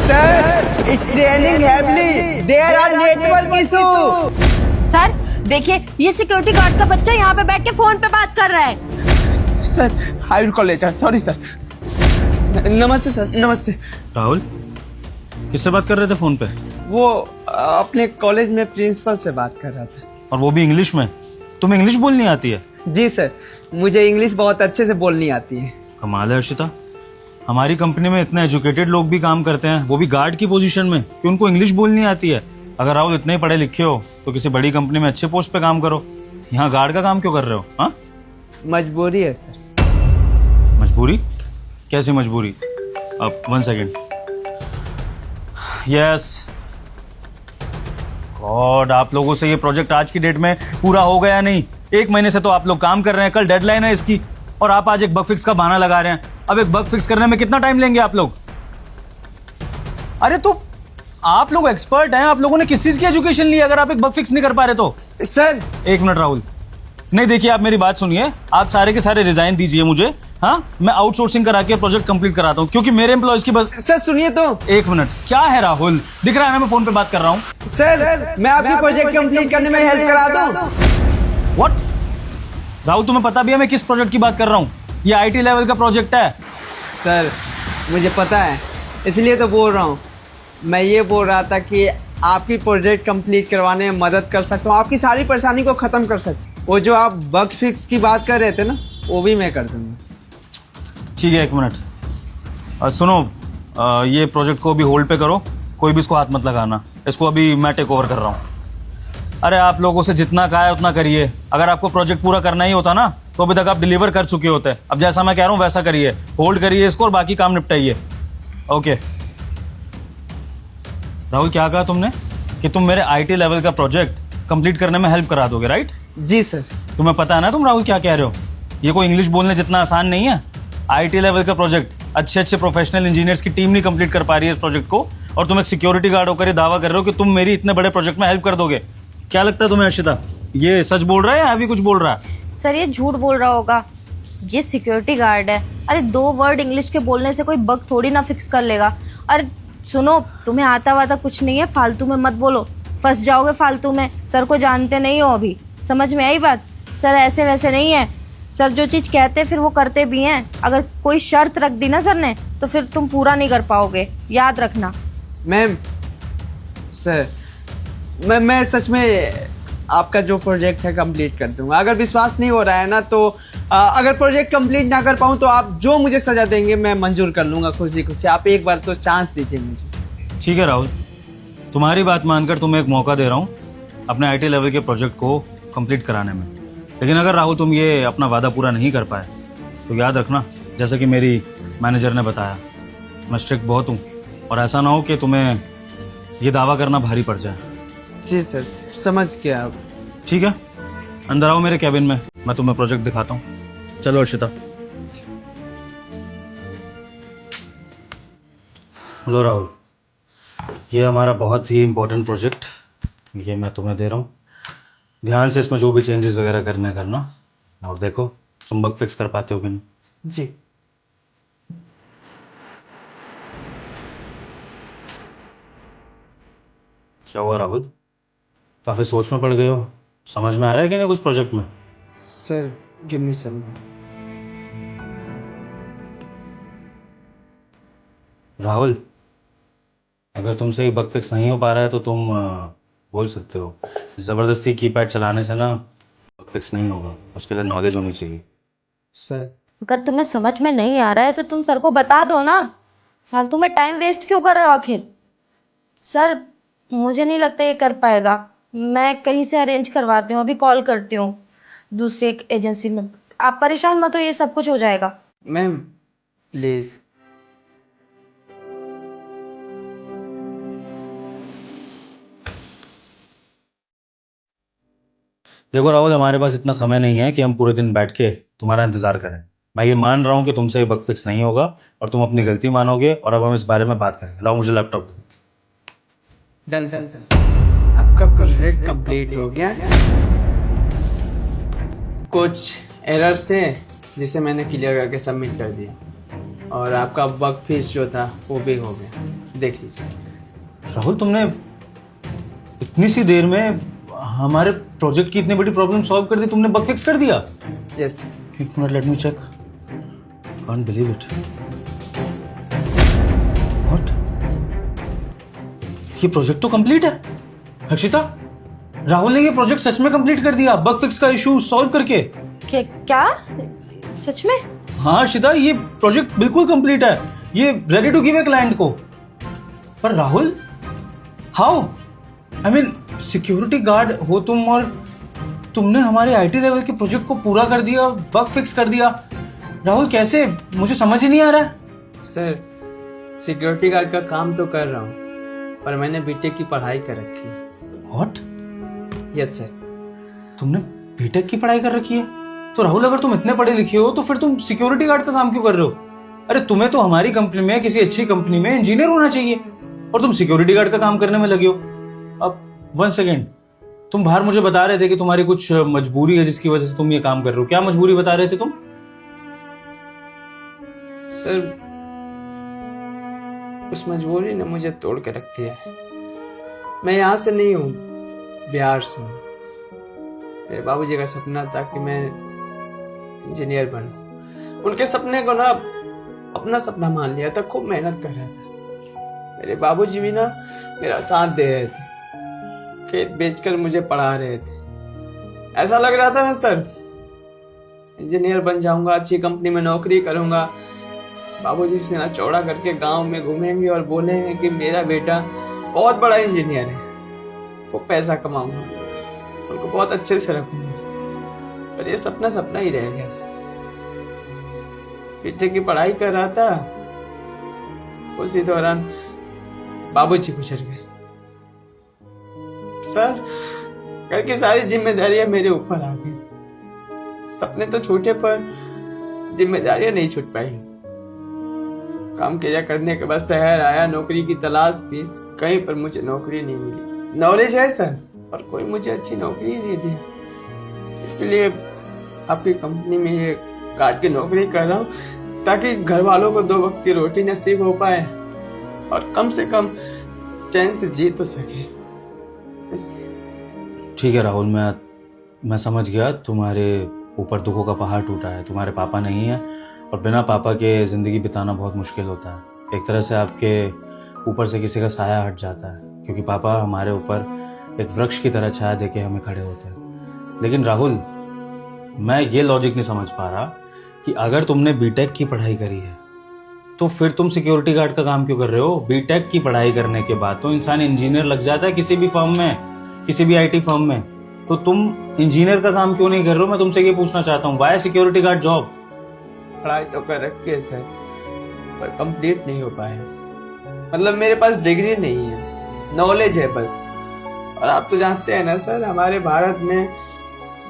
Sir it's raining heavily, there are network issue. Sir देखिए, ये security guard का बच्चा यहाँ पे बैठ के फोन पे बात कर रहा है। Sir I will call later, sorry sir. नमस्ते सर, नमस्ते। राहुल, किससे बात कर रहे थे फोन पे? वो अपने कॉलेज में प्रिंसिपल से बात कर रहा था। और वो भी इंग्लिश में? तुम्हें इंग्लिश बोलनी आती है? जी सर, मुझे इंग्लिश बहुत अच्छे से बोलनी आती है। कमाल है अर्शिता, हमारी कंपनी में इतने एजुकेटेड लोग भी काम करते हैं, वो भी गार्ड की पोजीशन में, कि उनको इंग्लिश बोलनी आती है। अगर राहुल इतने ही पढ़े लिखे हो तो किसी बड़ी कंपनी में अच्छे पोस्ट पे काम करो, यहाँ गार्ड का काम क्यों कर रहे हो? हाँ, मजबूरी है सर। मजबूरी? कैसी मजबूरी? अब 1 सेकेंड। यस गॉड, आप लोगों से ये प्रोजेक्ट आज की डेट में पूरा हो गया नहीं? 1 महीने से तो आप लोग काम कर रहे हैं, कल डेडलाइन है इसकी, और आप आज एक बग फिक्स का बहाना लगा रहे हैं। अब एक बग फिक्स करने में कितना टाइम लेंगे आप लोग? अरे तो आप लोग एक्सपर्ट हैं, आप लोगों ने किस चीज की एजुकेशन ली अगर आप एक बग फिक्स नहीं कर पा रहे तो? सर 1 मिनट राहुल, नहीं देखिए आप मेरी बात सुनिए, आप सारे के सारे रिजाइन दीजिए मुझे। हाँ, मैं आउटसोर्सिंग करा के प्रोजेक्ट कंप्लीट कराता हूँ, क्योंकि मेरे एम्प्लॉयज की बस। सर सुनिए तो। 1 मिनट, क्या है राहुल, दिख रहा है ना मैं फोन पे बात कर रहा हूँ। सर मैं आपकी प्रोजेक्ट कंप्लीट करने में हेल्प करा दूं। व्हाट? राहुल तुम्हें पता भी है मैं किस प्रोजेक्ट की बात कर रहा हूँ? ये आईटी लेवल का प्रोजेक्ट है। सर मुझे पता है, इसलिए तो बोल रहा हूँ। मैं ये बोल रहा था कि आपकी प्रोजेक्ट कंप्लीट करवाने में मदद कर सकता हूँ, आपकी सारी परेशानी को ख़त्म कर सकता हूँ। वो जो आप बग फिक्स की बात कर रहे थे ना, वो भी मैं कर दूँगा। ठीक है, 1 मिनट। सुनो, ये प्रोजेक्ट को अभी होल्ड पे करो, कोई भी इसको हाथ मत लगाना, इसको अभी मैं टेक ओवर कर रहा हूँ। अरे आप लोगों से जितना कहा है उतना करिए, अगर आपको प्रोजेक्ट पूरा करना ही होता ना तो अभी तक आप डिलीवर कर चुके होते। अब जैसा मैं कह रहा हूँ वैसा करिए, होल्ड करिए इसको और बाकी काम निपटाइए। ओके राहुल, क्या कहा तुमने कि तुम मेरे आईटी लेवल का प्रोजेक्ट कंप्लीट करने में हेल्प करा दोगे, राइट? जी सर। तुम्हें पता है ना तुम राहुल क्या कह रहे हो? ये कोई इंग्लिश बोलने जितना आसान नहीं है। आईटी लेवल का प्रोजेक्ट अच्छे अच्छे प्रोफेशनल इंजीनियर्स की टीम नहीं कंप्लीट कर पा रही है इस प्रोजेक्ट को, और तुम एक सिक्योरिटी गार्ड होकर ये दावा कर रहे हो कि तुम मेरी इतने बड़े प्रोजेक्ट में हेल्प कर दोगे। क्या लगता है तुम्हें अर्शिता, ये सच बोल रहा है या अभी कुछ बोल रहा है? सर ये झूठ बोल रहा होगा, ये सिक्योरिटी गार्ड है। अरे 2 वर्ड इंग्लिश के बोलने से कोई बग थोड़ी ना फिक्स कर लेगा। अरे सुनो, तुम्हें आता वाता कुछ नहीं है, फालतू में मत बोलो, फंस जाओगे फालतू में। सर को जानते नहीं हो अभी, समझ में आई बात? सर ऐसे वैसे नहीं है, सर जो चीज़ कहते फिर वो करते भी हैं। अगर कोई शर्त रख दी ना सर ने तो फिर तुम पूरा नहीं कर पाओगे, याद रखना। मैम सर, मैं सच में आपका जो प्रोजेक्ट है कंप्लीट कर दूंगा। अगर विश्वास नहीं हो रहा है ना तो अगर प्रोजेक्ट कंप्लीट ना कर पाऊँ तो आप जो मुझे सजा देंगे मैं मंजूर कर लूँगा खुशी खुशी। आप एक बार तो चांस दीजिए मुझे। ठीक है राहुल, तुम्हारी बात मानकर तुम्हें एक मौका दे रहा हूँ अपने आईटी लेवल के प्रोजेक्ट को कंप्लीट कराने में। लेकिन अगर राहुल तुम ये अपना वादा पूरा नहीं कर पाए तो याद रखना, जैसे कि मेरी मैनेजर ने बताया, मैं स्ट्रिक्ट बहुत हूँ, और ऐसा ना हो कि तुम्हें ये दावा करना भारी पड़ जाए। जी सर, समझ गया आप। ठीक है, अंदर आओ मेरे कैबिन में, मैं तुम्हें प्रोजेक्ट दिखाता हूँ। चलो अर्शिता। लो राहुल, ये हमारा बहुत ही इम्पोर्टेंट प्रोजेक्ट, ये मैं तुम्हें दे रहा हूँ। ध्यान से इसमें जो भी चेंजेस वगैरह करना, और देखो तुम बग फिक्स कर पाते हो कि नहीं। जी। क्या हुआ राहुल, काफ़ी सोच में पड़ गए हो? समझ में आ रहा है कि नहीं कुछ प्रोजेक्ट में? सर गिव मी सम। राहुल, अगर तुमसे ये बग फिक्स नहीं हो पा रहा है तो तुम बोल सकते हो। ज़बरदस्ती कीपैड चलाने से ना बग फिक्स नहीं होगा, उसके लिए नॉलेज होनी चाहिए। सर अगर तुम्हें समझ में नहीं आ रहा है तो तुम सर को बता दो ना, फालतू में टाइम वेस्ट क्यों कर रहे हो आखिर? सर मुझे नहीं लगता ये कर पाएगा, मैं कहीं से अरेंज करवाती हूँ, अभी कॉल करती हूँ दूसरी एक एजेंसी में। आप परेशान मत हो, ये सब कुछ हो जाएगा। Ma'am please. देखो राहुल, हमारे पास इतना समय नहीं है कि हम पूरे दिन बैठ के तुम्हारा इंतजार करें। मैं ये मान रहा हूँ कि तुमसे ये बग फिक्स नहीं होगा और तुम अपनी गलती मानोगे, और अब हम इस बारे में बात करेंगे। लाओ मुझे लैपटॉप। डन सर, आपका प्रोजेक्ट कंप्लीट हो गया। कुछ एरर्स थे जिसे मैंने क्लियर करके सबमिट कर दिया। और आपका वर्क फीस जो था वो भी हो गया, देख लीजिए। राहुल, तुमने इतनी सी देर में हमारे प्रोजेक्ट की इतनी बड़ी प्रॉब्लम सॉल्व कर दी, तुमने बग फिक्स कर दिया। यस। एक minute, let me check. Can't believe it. What? ये प्रोजेक्ट तो कंप्लीट है हर्षिता। राहुल ने ये प्रोजेक्ट सच में कंप्लीट कर दिया, बग फिक्स का इशू सॉल्व करके। क्या सच में? हाँ हर्षिता, ये प्रोजेक्ट बिल्कुल कंप्लीट है, ये ready to give a client को। पर Rahul, how? I mean, security guard हो तुम और तुमने हमारे आईटी लेवल के प्रोजेक्ट को पूरा कर दिया, बग फिक्स कर दिया। राहुल कैसे? मुझे समझ ही नहीं आ रहा है। सर, सिक्योरिटी गार्ड का काम तो कर रहा हूँ, पर मैंने बीटेक की पढ़ाई कर रखी है। व्हाट? Yes sir. तुमने बीटेक की पढ़ाई कर रखी है? तो राहुल, अगर तुम इतने पढ़े लिखे हो तो फिर तुम सिक्योरिटी गार्ड का काम क्यों कर रहे हो? अरे तुम्हें तो हमारी कंपनी में, किसी अच्छी कंपनी में इंजीनियर होना चाहिए, और तुम सिक्योरिटी गार्ड का काम करने में लगे हो। अब 1 सेकेंड, तुम बाहर मुझे बता रहे थे कि तुम्हारी कुछ मजबूरी है जिसकी वजह से तुम ये काम कर रहे हो। क्या मजबूरी बता रहे थे तुम? सर, उस मजबूरी ने मुझे तोड़ के रख दिया है। मैं यहाँ से नहीं हूँ, बिहार से हूँ। मेरे बाबूजी का सपना था कि मैं इंजीनियर बनूं। उनके सपने को ना अपना सपना मान लिया था, खूब मेहनत कर रहा था। मेरे बाबूजी भी ना मेरा साथ दे रहे थे, खेत बेचकर मुझे पढ़ा रहे थे। ऐसा लग रहा था ना सर, इंजीनियर बन जाऊंगा, अच्छी कंपनी में नौकरी करूंगा, बाबूजी सीना चौड़ा करके गांव में घूमेंगे और बोलेंगे कि मेरा बेटा बहुत बड़ा इंजीनियर है, वो पैसा कमाऊंगा, उनको बहुत अच्छे से रखूंगा। पर ये सपना सपना ही रह गया सर। बीटेक की पढ़ाई कर रहा था, उसी दौरान बाबूजी गुजर गए। सर, घर की सारी जिम्मेदारियां मेरे ऊपर आ गई। सपने तो छूटे पर जिम्मेदारियां नहीं छूट पाई। काम किया करने के बाद शहर आया, नौकरी की तलाश की, कहीं पर मुझे नौकरी नहीं मिली। नॉलेज है सर, पर कोई मुझे अच्छी नौकरी नहीं दिया। इसलिए आपकी कंपनी में ये गार्ड की नौकरी कर रहा हूँ, ताकि घर वालों को 2 वक्त की रोटी नसीब हो पाए और कम से कम चैन से जी तो सके, इसलिए। ठीक है राहुल, मैं समझ गया। तुम्हारे ऊपर दुखों का पहाड़ टूटा है, तुम्हारे पापा नहीं है और बिना पापा के ज़िंदगी बिताना बहुत मुश्किल होता है। एक तरह से आपके ऊपर से किसी का साया हट जाता है, क्योंकि पापा हमारे ऊपर एक वृक्ष की तरह छाया देके हमें खड़े होते हैं। लेकिन राहुल, मैं ये लॉजिक नहीं समझ पा रहा कि अगर तुमने बीटेक की पढ़ाई करी है तो फिर तुम सिक्योरिटी गार्ड का काम क्यों कर रहे हो? बीटेक की पढ़ाई करने के बाद तो इंसान इंजीनियर लग जाता है किसी भी फर्म में, किसी भी आईटी फर्म में। तो तुम इंजीनियर का काम क्यों नहीं कर रहे हो? मैं तुमसे ये पूछना चाहता हूँ, वाई सिक्योरिटी गार्ड जॉब? पढ़ाई तो कर रखी है सर, पर कंप्लीट नहीं हो पाया। मतलब मेरे पास डिग्री नहीं है, नॉलेज है बस। और आप तो जानते हैं ना सर, हमारे भारत में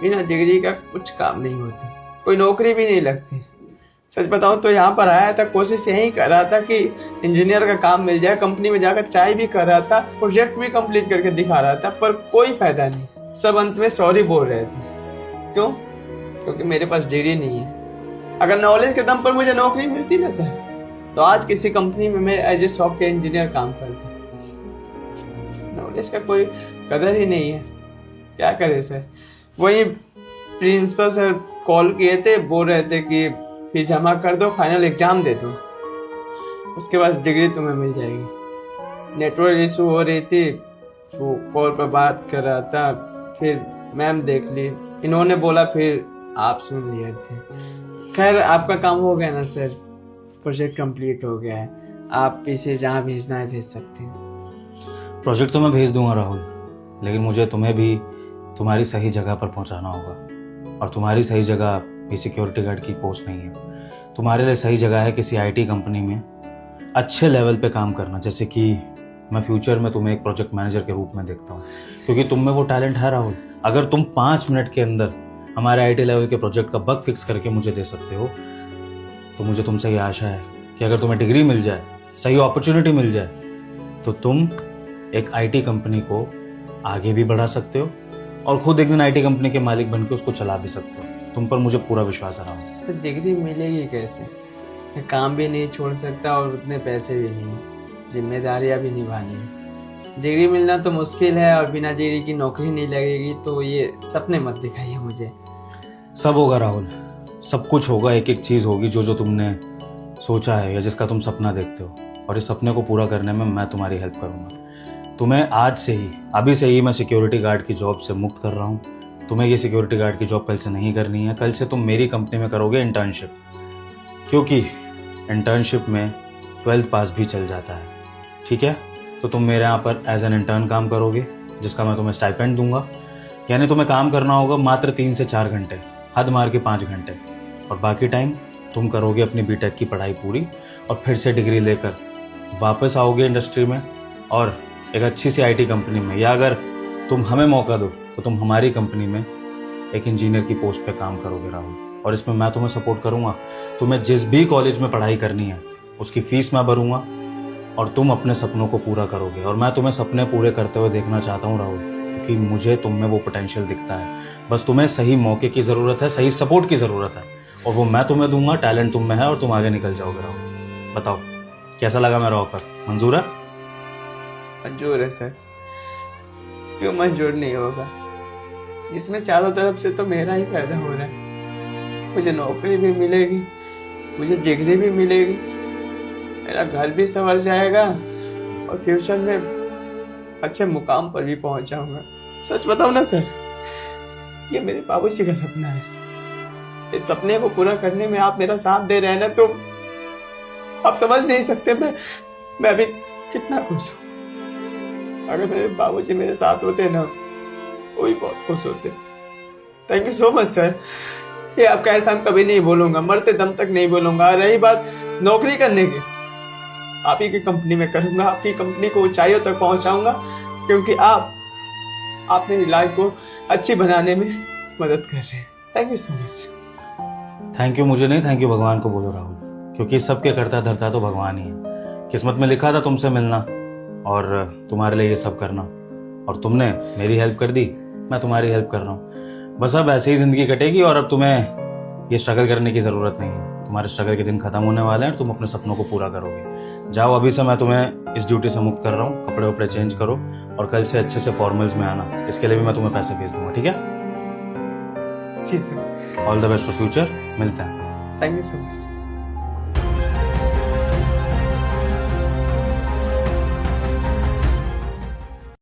बिना डिग्री का कुछ काम नहीं होता, कोई नौकरी भी नहीं लगती। सच बताऊं तो यहाँ पर आया था, कोशिश यही कर रहा था कि इंजीनियर का काम मिल जाए, कंपनी में जाकर ट्राई भी कर रहा था, प्रोजेक्ट भी कंप्लीट करके दिखा रहा था, पर कोई फायदा नहीं। सब अंत में सॉरी बोल रहे थे। क्यों? क्योंकि मेरे पास डिग्री नहीं है। अगर नॉलेज के दम पर मुझे नौकरी मिलती ना सर, तो आज किसी कंपनी में मैं एज ए सॉफ्टवेयर इंजीनियर काम करता। नॉलेज का कोई कदर ही नहीं है, क्या करे सर। वही प्रिंसिपल सर कॉल किए थे, बोल रहे थे कि फीस जमा कर दो, फाइनल एग्जाम दे दो, उसके बाद डिग्री तुम्हें मिल जाएगी। नेटवर्क इशू हो रही थी, वो कॉल पर बात कर रहा था, फिर मैम देख ली, इन्होंने बोला, फिर आप सुन लिए थे। खैर, आपका काम हो गया ना सर, प्रोजेक्ट कंप्लीट हो गया है, आप इसे जहाँ भेजना है भेज सकते हैं। प्रोजेक्ट तो मैं भेज दूंगा राहुल, लेकिन मुझे तुम्हें भी तुम्हारी सही जगह पर पहुंचाना होगा। और तुम्हारी सही जगह भी सिक्योरिटी गार्ड की पोस्ट नहीं है। तुम्हारे लिए सही जगह है किसी आईटी कंपनी में अच्छे लेवल पे काम करना, जैसे कि मैं फ्यूचर में तुम्हें एक प्रोजेक्ट मैनेजर के रूप में देखता हूँ, क्योंकि तुम में वो टैलेंट है राहुल। अगर तुम 5 मिनट के अंदर हमारे आईटी लेवल के प्रोजेक्ट का बग फिक्स करके मुझे दे सकते हो, तो मुझे तुमसे ये आशा है कि अगर तुम्हें डिग्री मिल जाए, सही अपॉर्चुनिटी मिल जाए, तो तुम एक आईटी कंपनी को आगे भी बढ़ा सकते हो और खुद एक दिन आईटी कंपनी के मालिक बनके उसको चला भी सकते हो। तुम पर मुझे पूरा विश्वास है राहुल। सर, डिग्री मिलेगी कैसे? मैं काम भी नहीं छोड़ सकता और उतने पैसे भी नहीं, जिम्मेदारियां भी निभानी है। डिग्री मिलना तो मुश्किल है और बिना डिग्री की नौकरी नहीं लगेगी, तो ये सपने मत दिखाइए मुझे। सब होगा राहुल, सब कुछ होगा, एक एक चीज़ होगी जो जो तुमने सोचा है या जिसका तुम सपना देखते हो, और इस सपने को पूरा करने में मैं तुम्हारी हेल्प करूँगा। तुम्हें आज से ही, अभी से ही मैं सिक्योरिटी गार्ड की जॉब से मुक्त कर रहा हूँ। तुम्हें ये सिक्योरिटी गार्ड की जॉब कल से नहीं करनी है, कल से तुम मेरी कंपनी में करोगे इंटर्नशिप, क्योंकि इंटर्नशिप में 12th पास भी चल जाता है। ठीक है, तो तुम मेरे यहाँ पर एज एन इंटर्न काम करोगे, जिसका मैं तुम्हें स्टाइपेंड दूंगा। यानी तुम्हें काम करना होगा मात्र 3 से 4 घंटे, हद मार के 5 घंटे, और बाकी टाइम तुम करोगे अपनी बीटेक की पढ़ाई पूरी, और फिर से डिग्री लेकर वापस आओगे इंडस्ट्री में और एक अच्छी सी आईटी कंपनी में, या अगर तुम हमें मौका दो तो तुम हमारी कंपनी में एक इंजीनियर की पोस्ट पे काम करोगे राहुल। और इसमें मैं तुम्हें सपोर्ट करूँगा। तुम्हें जिस भी कॉलेज में पढ़ाई करनी है उसकी फ़ीस मैं भरूँगा, और तुम अपने सपनों को पूरा करोगे। और मैं तुम्हें सपने पूरे करते हुए देखना चाहता हूँ राहुल, क्योंकि मुझे तुम में वो पोटेंशियल दिखता है। बस तुम्हें सही मौके की ज़रूरत है, सही सपोर्ट की ज़रूरत है, और वो मैं तुम्हें दूंगा। टैलेंट तुम में है और तुम आगे निकल जाओगे राहुल। बताओ कैसा लगा मेरा ऑफर, मंजूर है? मंजूर है सर, क्यों मंजूर नहीं होगा। इसमें चारों तरफ से तो मेरा ही फायदा हो रहा है। मुझे नौकरी भी मिलेगी, मुझे डिग्री भी मिलेगी, मेरा घर भी संवर जाएगा और फ्यूचर में अच्छे मुकाम पर भी पहुंच जाऊंगा। सच बताओ ना सर, ये मेरे बाबूजी का सपना है। इस सपने को पूरा करने में आप मेरा साथ दे रहे हैं ना, तो आप समझ नहीं सकते मैं अभी कितना खुश हूँ। अगर मेरे बाबूजी मेरे साथ होते ना, वो भी बहुत खुश होते। Thank you so much sir. ये आपका एहसान कभी नहीं भूलूंगा, मरते दम तक नहीं भूलूंगा। रही बात नौकरी करने की, आप ही की कंपनी में करूंगा, आपकी कंपनी को ऊंचाइयों तक पहुंचाऊंगा, क्योंकि आप मेरी लाइफ को अच्छी बनाने में मदद कर रहे हैं। Thank you so much. Thank you मुझे नहीं, थैंक यू भगवान को बोलो राहुल, क्योंकि सबके करता धरता तो भगवान ही है। किस्मत में लिखा था तुमसे मिलना और तुम्हारे लिए ये सब करना, और तुमने मेरी हेल्प कर दी, मैं तुम्हारी हेल्प कर रहा हूँ। बस अब ऐसे ही ज़िंदगी कटेगी और अब तुम्हें ये स्ट्रगल करने की ज़रूरत नहीं है। तुम्हारे स्ट्रगल के दिन खत्म होने वाले हैं और तुम अपने सपनों को पूरा करोगे। जाओ, अभी से मैं तुम्हें इस ड्यूटी से मुक्त कर रहा हूँ। कपड़े वपड़े चेंज करो और कल से अच्छे से फॉर्मल्स में आना। इसके लिए भी मैं तुम्हें पैसे भेज दूंगा, ठीक है? जी sir. All the best for future, मिलते हैं। Thank you so much.